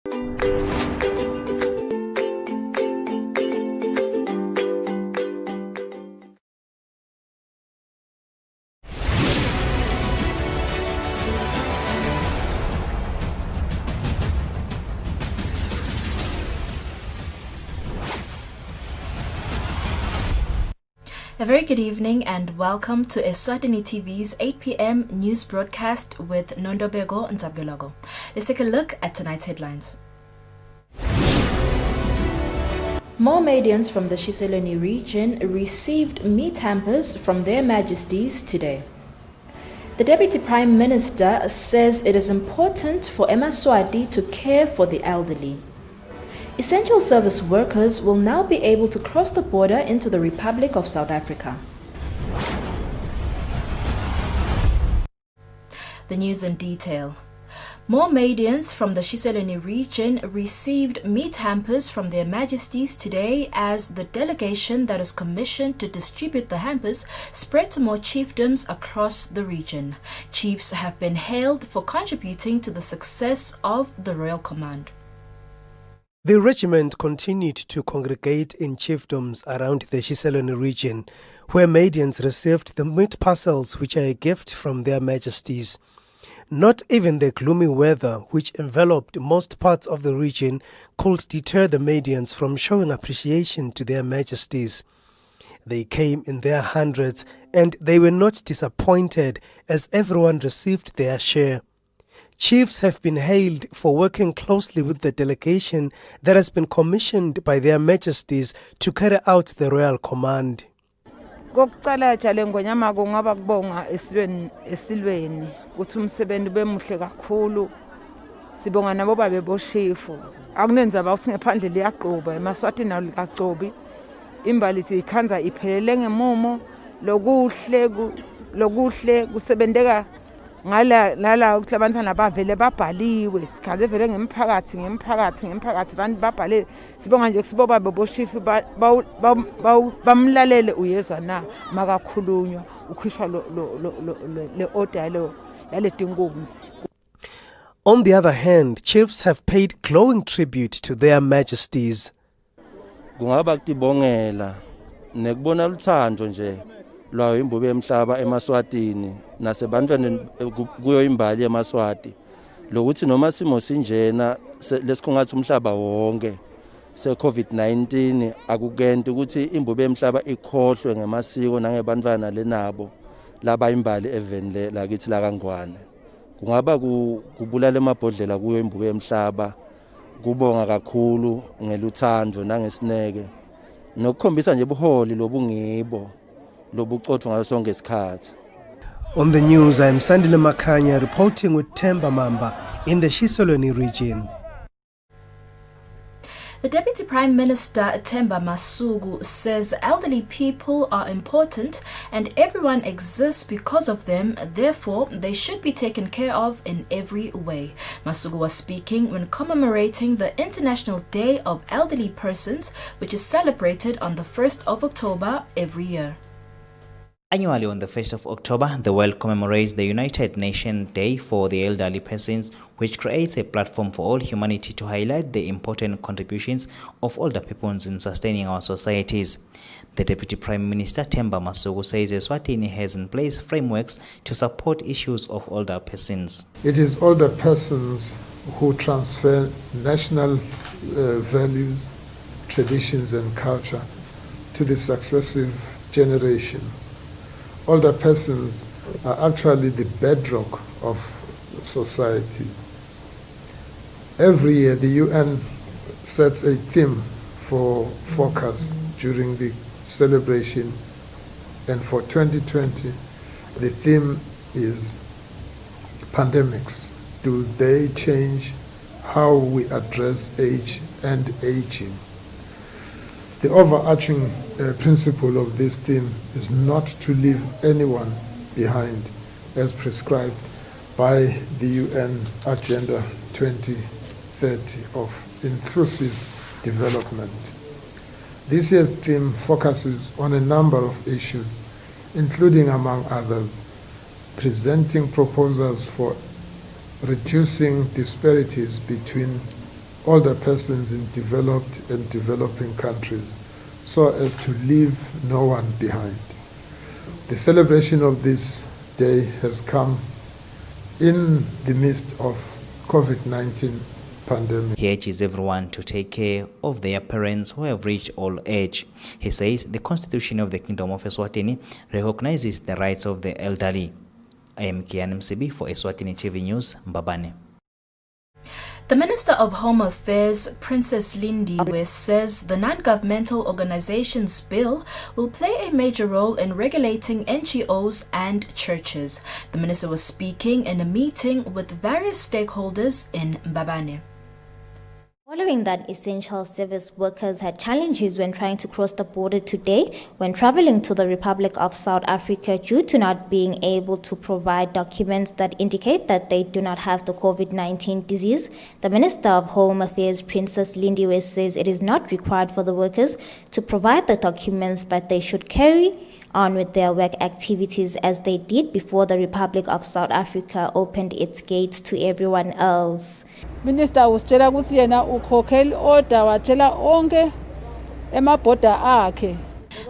A very good evening and welcome to Eswatini TV's 8 p.m. news broadcast with Nongovernmental and Zabgelago. Let's take a look at tonight's headlines. More Madians from the Eswatini region received meat hampers from their majesties today. The Deputy Prime Minister says it is important for Eswatini to care for the elderly. Essential service workers will now be able to cross the border into the Republic of South Africa. The news in detail. More Madians from the Eswatini region received meat hampers from their majesties today as the delegation that is commissioned to distribute the hampers spread to more chiefdoms across the region. Chiefs have been hailed for contributing to the success of the Royal Command. The regiment continued to congregate in chiefdoms around the Eswatini region, where Madians received the meat parcels which are a gift from their majesties. Not even the gloomy weather which enveloped most parts of the region could deter the Madians from showing appreciation to their majesties. They came in their hundreds and they were not disappointed as everyone received their share. Chiefs have been hailed for working closely with the delegation that has been commissioned by their majesties to carry out the royal command. Kokucala jale ngonyama kungaba kubonga esilweni ukuthi umsebenzi bemuhle kakhulu sibonga nabo babe boshefu akunenza bawusingephandle liyaqoba emaswati nawo likaqobi imbali sikhanza iphelele ngemumo lokuhle kusebenzeka ngala ukuthi abantwana bavele babhaliwe sikhaze vele ngemphakathi abantu babhale sibonga nje kusiboba beboshifu bamlalele uyezwa na makakhulunywa ukhishwa le order yale dinkunzi. On the other hand, chiefs have paid glowing tribute to their majesties. Kungaba kutibongela nekubona luthando nje lwayo imbube emhlaba emaswatini nasebantwaneni kuyo imbali emaswati lokuthi noma simo sinjena lesikhongathi umhlaba wonke se-COVID-19 akukenti ukuthi imbube emhlaba ikhohlwe ngemasiko nangebantwana lenabo laba imbali eveni lakithi la Kangwane. Kungaba kubulala emabhodlela kuyo imbube emhlaba kubonga kakhulu ngeluthando nangesineke nokukhombisa nje ubuholi lobungibo. On the news, I am Sandile Makanya reporting with Temba Mamba in the Eswatini region. The Deputy Prime Minister Temba Masuku says elderly people are important and everyone exists because of them, therefore they should be taken care of in every way. Masuku was speaking when commemorating the International Day of Elderly Persons, which is celebrated on the 1st of October every year. Annually on the 1st of October, the world commemorates the United Nations Day for the Elderly Persons, which creates a platform for all humanity to highlight the important contributions of older people in sustaining our societies. The Deputy Prime Minister Temba Masuku says Eswatini has in place frameworks to support issues of older persons. It is older persons who transfer national values, traditions and culture to the successive generations. Older persons are actually the bedrock of society. Every year the UN sets a theme for focus during the celebration, and for 2020 the theme is pandemics. Do they change how we address age and aging? The overarching principle of this theme is not to leave anyone behind, as prescribed by the UN Agenda 2030 of inclusive development. This year's theme focuses on a number of issues, including, among others, presenting proposals for reducing disparities between older persons in developed and developing countries so as to leave no one behind. The celebration of this day has come in the midst of COVID-19 pandemic. He urges everyone to take care of their parents who have reached old age. He says the Constitution of the Kingdom of Eswatini recognizes the rights of the elderly. I am Kian Msibi for Eswatini TV News, Mbabane. The Minister of Home Affairs, Princess Lindiwe, says the non-governmental organizations bill will play a major role in regulating NGOs and churches. The minister was speaking in a meeting with various stakeholders in Mbabane. Following that, essential service workers had challenges when trying to cross the border today when traveling to the Republic of South Africa due to not being able to provide documents that indicate that they do not have the COVID-19 disease. The Minister of Home Affairs, Princess Lindiwe, says it is not required for the workers to provide the documents, but they should carry on with their work activities as they did before the Republic of South Africa opened its gates to everyone else. Minister usitshela ukuthi yena ukhokhela order watshela onke emabhoda akhe.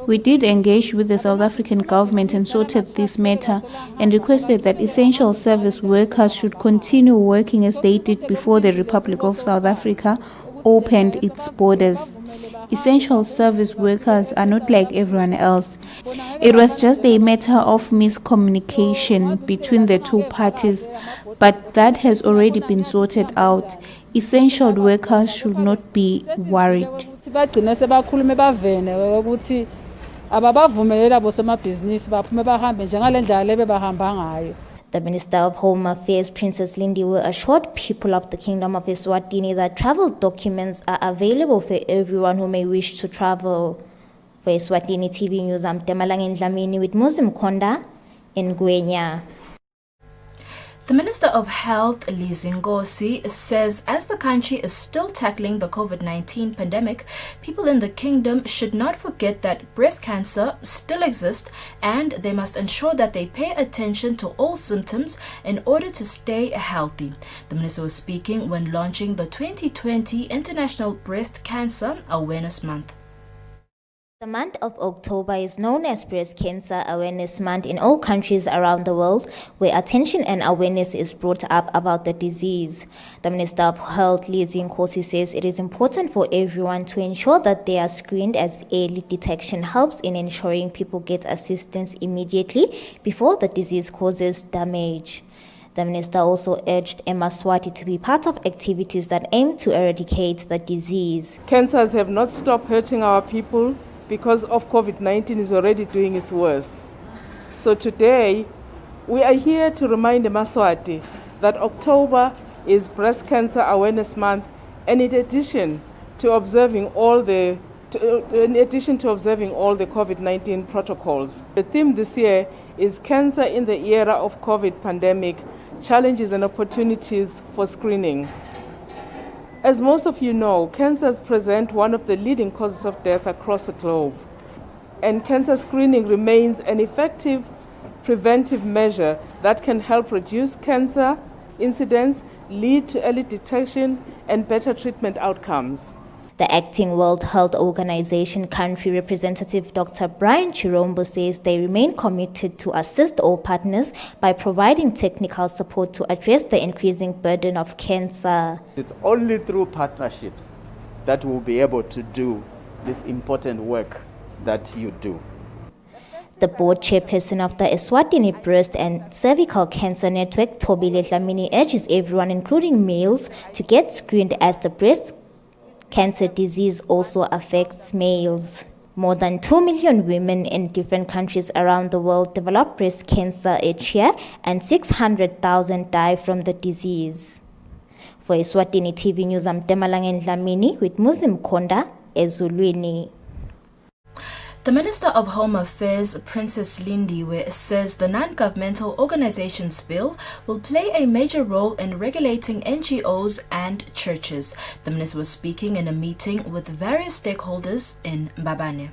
We did engage with the South African government and sorted this matter and requested that essential service workers should continue working as they did before the Republic of South Africa opened its borders. Essential service workers are not like everyone else. It was just a matter of miscommunication between the two parties, but that has already been sorted out. Essential workers should not be worried. Bagcina sebakhuluma bavene ukuthi ababavumelela bosomabhizinisi baphume bahambe njengalendlela lebebahamba ngayo. The Minister of Home Affairs, Princess Lindiwe, assured people of the Kingdom of Eswatini that travel documents are available for everyone who may wish to travel. For Eswatini TV News, I'm Temalang Ndlamini with Muslim Konda in Gwenya. The Minister of Health, Ngozi, says as the country is still tackling the COVID-19 pandemic, people in the kingdom should not forget that breast cancer still exists and they must ensure that they pay attention to all symptoms in order to stay healthy. The minister was speaking when launching the 2020 International Breast Cancer Awareness Month. The month of October is known as Breast Cancer Awareness Month in all countries around the world, where attention and awareness is brought up about the disease. The Minister of Health, Ngozi, says it is important for everyone to ensure that they are screened, as early detection helps in ensuring people get assistance immediately before the disease causes damage. The minister also urged Eswatini to be part of activities that aim to eradicate the disease. Cancers have not stopped hurting our people because of COVID-19 is already doing its worst. So today, we are here to remind Eswatini that October is Breast Cancer Awareness Month, and in addition to observing all the COVID-19 protocols. The theme this year is Cancer in the Era of COVID Pandemic, Challenges and Opportunities for Screening. As most of you know, cancers present one of the leading causes of death across the globe. And cancer screening remains an effective preventive measure that can help reduce cancer incidence, lead to early detection, and better treatment outcomes. The acting World Health Organization country representative Dr. Brian Chirombo says they remain committed to assist all partners by providing technical support to address the increasing burden of cancer. It's only through partnerships that we'll be able to do this important work that you do. The board chairperson of the Eswatini Breast and Cervical Cancer Network, Tobile Dlamini, urges everyone, including males, to get screened as the breast cancer disease also affects males. More than 2 million women in different countries around the world develop breast cancer each year, and 600,000 die from the disease. For Eswatini TV News, I'm Temalang Ndlamini with Muslim Konda, Ezulwini. The Minister of Home Affairs, Princess Lindiwe, says the non-governmental organizations bill will play a major role in regulating NGOs and churches. The minister was speaking in a meeting with various stakeholders in Mbabane.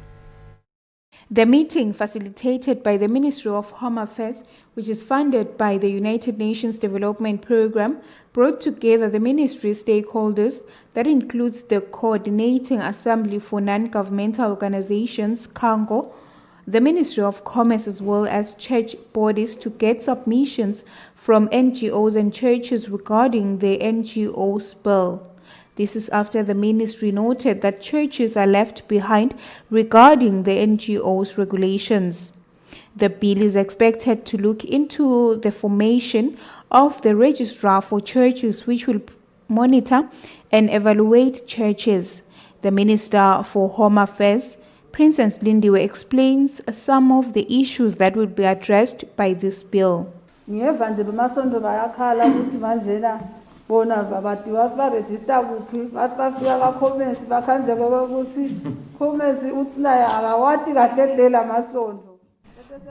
The meeting, facilitated by the Ministry of Home Affairs, which is funded by the United Nations Development Programme, brought together the ministry stakeholders that includes the Coordinating Assembly for Non-Governmental Organizations, CONGO, the Ministry of Commerce as well as church bodies to get submissions from NGOs and churches regarding the NGOs bill. This is after the ministry noted that churches are left behind regarding the NGOs regulations. The bill is expected to look into the formation of the registrar for churches, which will monitor and evaluate churches. The Minister for Home Affairs, Princess Lindiwe, explains some of the issues that will be addressed by this bill. bona babati wasibaregister kuphi wasibafika kwaCommerce bakhanjeka ukuthi Commerce uthi naye akawati kahle hle lamasondo.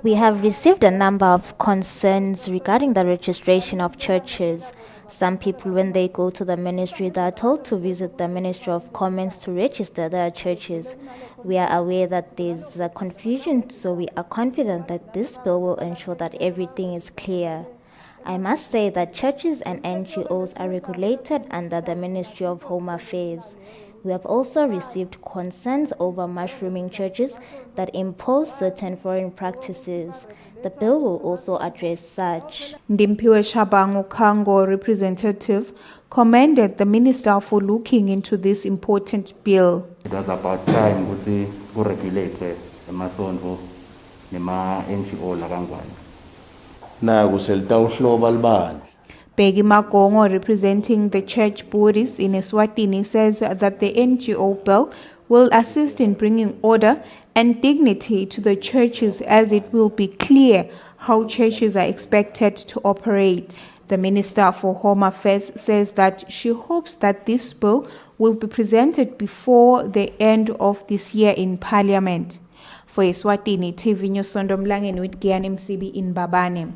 We have received a number of concerns regarding the registration of churches. Some people, when they go to the ministry, they are told to visit the Ministry of Commerce to register their churches. We are aware that there's a confusion, so we are confident that this bill will ensure that everything is clear. I must say that churches and NGOs are regulated under the Ministry of Home Affairs. We have also received concerns over mushrooming churches that impose certain foreign practices. The bill will also address such. Ndimpiwe Shabangu Kango, representative, commended the minister for looking into this important bill. It was about time to regulate the masonto nema NGO lakangwana. Peggy Magongo, representing the church bodies in Eswatini, says that the NGO bill will assist in bringing order and dignity to the churches, as it will be clear how churches are expected to operate. The Minister for Home Affairs says that she hopes that this bill will be presented before the end of this year in Parliament. For Eswatini TV News, Sondomlangen with Gian MCB in Babane.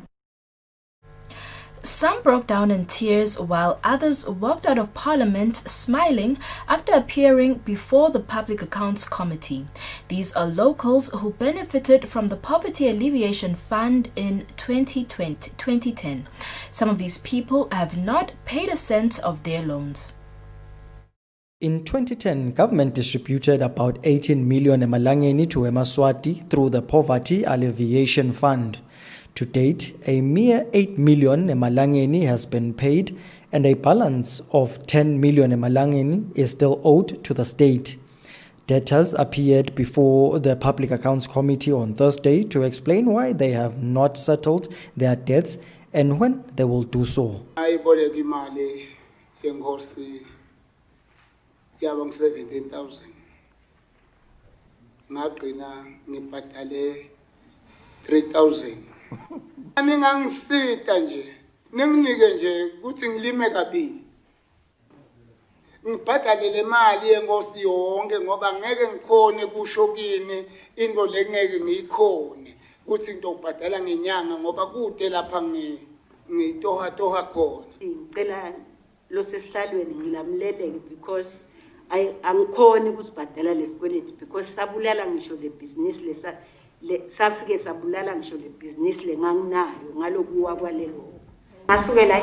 Some broke down in tears while others walked out of Parliament smiling after appearing before the Public Accounts Committee. These are locals who benefited from the Poverty Alleviation Fund in 2010. Some of these people have not paid a cent of their loans. In 2010, government distributed about 18 million emalangeni to Eswatini through the Poverty Alleviation Fund. To date, a mere 8 million emalangeni has been paid, and a balance of 10 million emalangeni is still owed to the state. Debtors appeared before the Public Accounts Committee on Thursday to explain why they have not settled their debts and when they will do so. Yabang 17,000. Ngagcina ngibhadale 3,000. Ningangisita nje, ninginike nje ukuthi ngilime kabili. Ngibhadale le mali yenkosi yonke ngoba ngeke ngikhone kusho kini into lengeke ngiyikhone ukuthi ngizobhadala ngenyanga ngoba kude lapha ngitoha khona. Ngicela lo sesihlalweni ngilamleleke because angikhoni ukusibhadala lesikweleti because sabulala ngisho le business safike sabulala ngisho le business lenganginayo ngalokuwa kwalelo. Masukela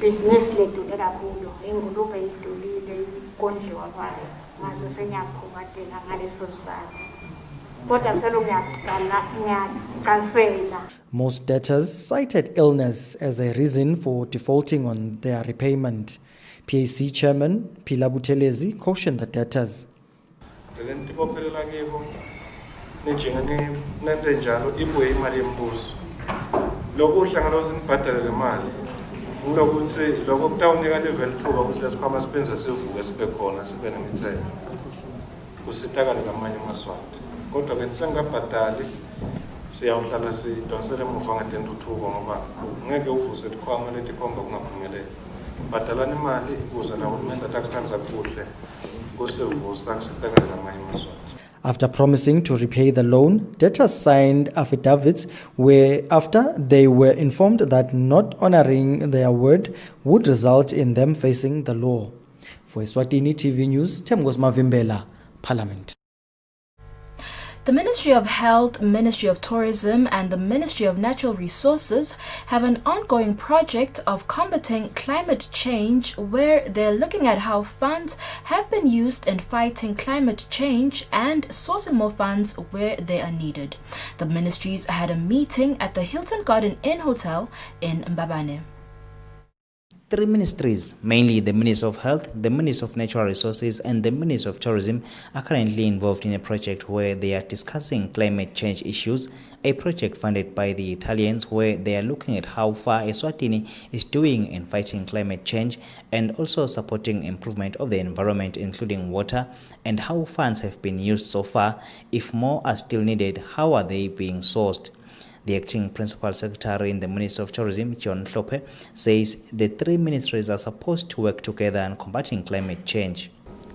business lethu kakhulu ingulube idulile ikondliwa kwayo ngaze senyaphumatela ngaleso sizathu. Kodwa selo ngiyaqasela. Most debtors cited illness as a reason for defaulting on their repayment. PAC Chairman Pila Butelezi cautioned the debtors. After promising to repay the loan, debtors signed affidavits whereafter they were informed that not honoring their word would result in them facing the law. For Eswatini TV News, Temgos Mavimbela, Parliament. The Ministry of Health, Ministry of Tourism, and the Ministry of Natural Resources have an ongoing project of combating climate change where they're looking at how funds have been used in fighting climate change and sourcing more funds where they are needed. The ministries had a meeting at the Hilton Garden Inn Hotel in Mbabane. 3 ministries, mainly the Ministry of Health, the Ministry of Natural Resources, and the Ministry of Tourism, are currently involved in a project where they are discussing climate change issues, a project funded by the Italians where they are looking at how far Eswatini is doing in fighting climate change and also supporting improvement of the environment, including water, and how funds have been used so far. If more are still needed, how are they being sourced? The acting principal secretary in the Ministry of Tourism, John Hlope, says the 3 ministries are supposed to work together in combating climate change.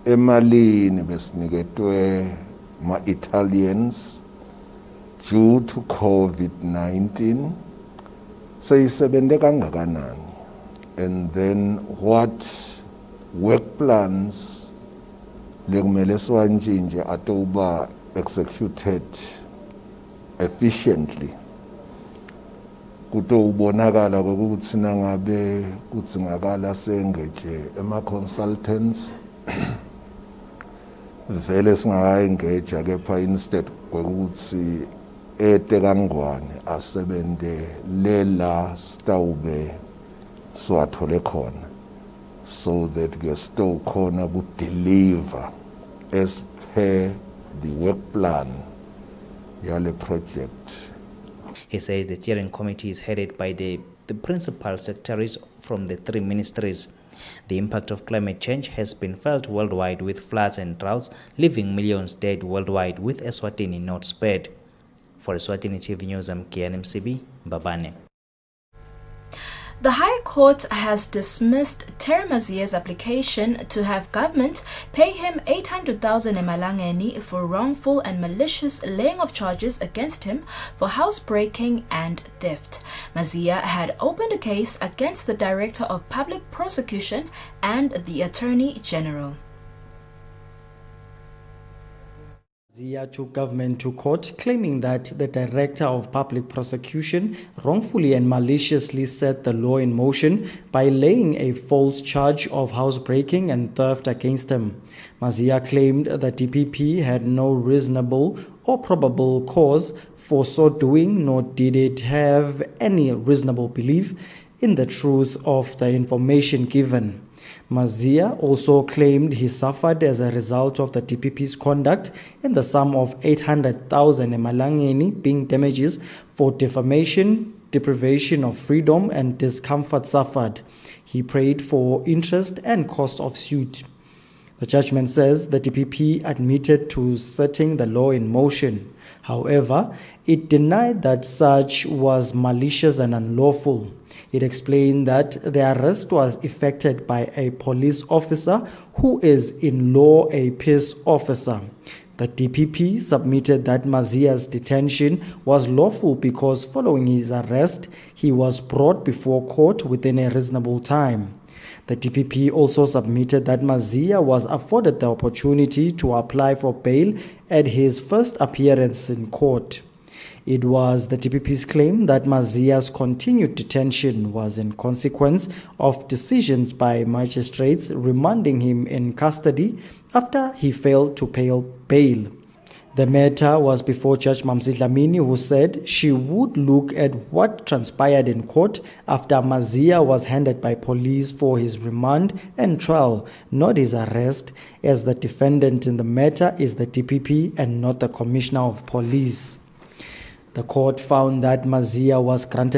Emalini besiniketwe ma-Italians due to COVID-19 seyisebente kangakanani, and then what work plans lekumele siwantshintje atoba executed efficiently. Kutobonakala ukuthi nangabe kudzingakala sengeje ema-consultants vele singaka-engeja kepha instead kwekuthi ete kangwane asebente lela sitawube siwathole khona, so that ke sitowukhona ku-deliver as per the work plan yale project. He says the steering committee is headed by the principal secretaries from the 3 ministries. The impact of climate change has been felt worldwide with floods and droughts, leaving millions dead worldwide, with Eswatini not spared. For Eswatini TV News, I'm Kian MCB, Mbabane. The High Court has dismissed Terry Mazia's application to have government pay him 800,000 emalangeni for wrongful and malicious laying of charges against him for housebreaking and theft. Mazia had opened a case against the Director of Public Prosecution and the Attorney General. Mazia took government to court, claiming that the Director of Public Prosecution wrongfully and maliciously set the law in motion by laying a false charge of housebreaking and theft against him. Mazia claimed the DPP had no reasonable or probable cause for so doing, nor did it have any reasonable belief in the truth of the information given. Mazia also claimed he suffered as a result of the DPP's conduct in the sum of 800,000 emalangeni being damages for defamation, deprivation of freedom and discomfort suffered. He prayed for interest and cost of suit. The judgment says the DPP admitted to setting the law in motion. However, it denied that such was malicious and unlawful. It explained that the arrest was effected by a police officer who is in law a peace officer. The DPP submitted that Mazia's detention was lawful because following his arrest, he was brought before court within a reasonable time. The DPP also submitted that Mazia was afforded the opportunity to apply for bail at his first appearance in court. It was the DPP's claim that Mazia's continued detention was in consequence of decisions by magistrates remanding him in custody after he failed to pay bail. The matter was before Judge Mamsi Dlamini, who said she would look at what transpired in court after Mazia was handed by police for his remand and trial, not his arrest, as the defendant in the matter is the DPP and not the Commissioner of Police. The court found that Mazia was granted